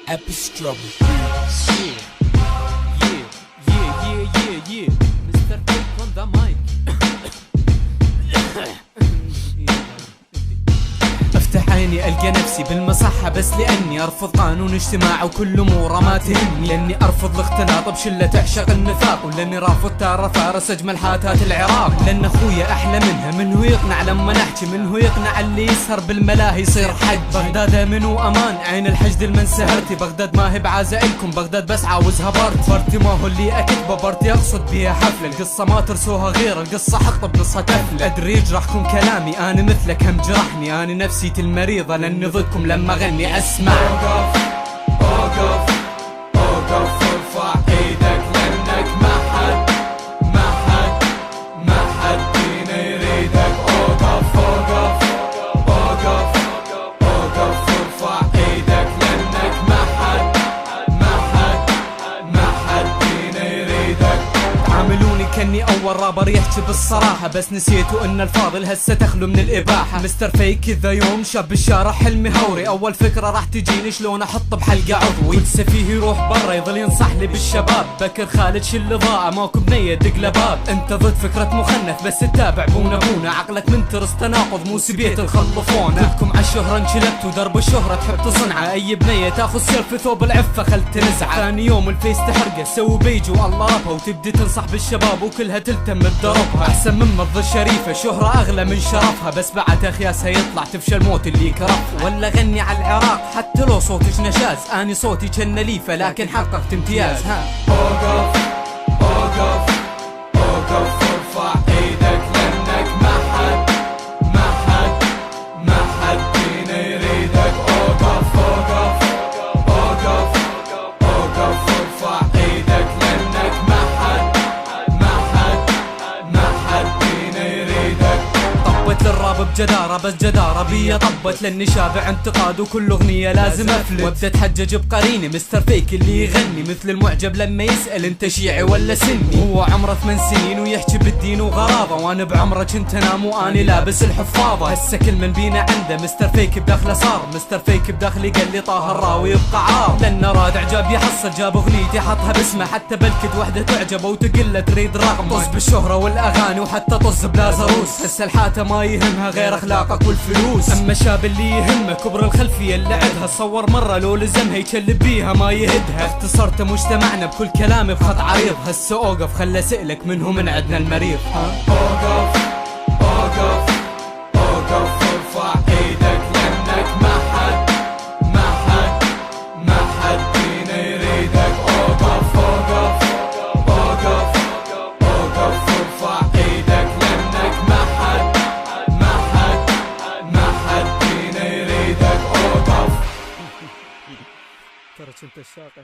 Epistruggle. Yeah. Mr. Fake on the mic. افتح عيني القى نفسي بالمصحة بس لاني ارفض قانون اجتماع وكل اموره ما تهمني، لاني ارفض الاختلاط بشلة تعشق النفاق، ولاني رافض ترى فارس اجمل حاتات العراق، لان اخويا احلى منها، منه يقنع لما نحكي، منه يقنع اللي يسهر بالملاهي يصير حج. بغداد امن وامان عين الحشد المن سهرتي، بغداد ما هي بعزائلكم، بغداد بس عاوزها بارتي ما هو اللي اكتبه بارتي اقصد بيها حفله، القصه ما ترسوها غير القصه حق بنصها تفله، ادري يجرحكم كلامي انا مثلك هم جرحني، انا نفسيتي المريضه لاني ضدكم لما اغني اسمع. اوقف ارفع ايدك لانك ما حد فينا يريدك. اوقف ارفع ايدك لانك ما حد فينا يريدك. عاملوني كاني اول رابر يحكي بالصراحه، بس نسيتوا ان الفاضل هسه تخلو من الاباحه. مستر فيك كذا يوم شاب بالشارع حلمي هوري، اول فكره راح تجيني شلون احط بحلقه عضوي، كل سفيه يروح برا يظل ينصح لي بالشباب، بكر خالد شل ضاع ماكو بنيه دق لباب. انت ضد فكره مخنث بس تتابع بونا عقلك منترس تناقض مو سبيت الخلفونه، كلكم عالشهره انشلبتوا درب الشهره تحب تصنعه، اي بنيه تاخذ سيلفي ثوب العفه خل تنزعه، ثاني يوم الفيس تحرقه سوي بيج والله ربها، وتبدي تنصح بالشباب وكلها تلتم بضربها، احسن من تظل شريفه شهره اغلى من شرفها، بس بعد اخياسها يطلع تفشل موت اللي يكرفها. ولا غني على العراق حتى لو صوتك نشاز، اني صوتي كان ليفه لكن حققت امتياز. ها اوقف ارفع ايدك لانك ما حد فينا يريدك. اوقف ارفع ايدك لانك ما حد فينا يريدك. طبت للراب بجدارة بس جدارة بيا طبت، لاني شابع انتقاد وكل اغنية لازم افلت، وابدا اتحجج بقريني مستر فيك اللي يغني، مثل المعجب لما يسأل انت شيعي ولا سني، هو عمره 8 سنين ويحكي بالدين وغرابة، وانا بعمره كنت انام واني لابس الحفاظة، هسه كل من بينا عنده مستر فيك بداخله صار، مستر فيك بداخلي قال لي طه الراوي يبقى عار، لانه راد اعجاب يحصل جاب اغنيتي حطها باسمه، حتى بلكت وحده تعجبه وتقله تريد رقمه، طز بالشهرة والاغاني وحتى طز بلازروس، هسه الحاتة ما يهمها غير اخلاقك والفلوس، اما الشاب اللي يهمه كبر الخلفيه اللي عدها، صور مره لو لزمها يكلب بيها ما يهدها، اختصرت مجتمعنا بكل كلامي بخط عريض، هسه اوقف خل اسالك من هو من عندنا المريض. اوقف ارفع ايدك لانك ما حد فينا يريدك. اوقف ارفع ايدك لانك ما حد فينا يريدك. اوقف ترى كنت الشاقة.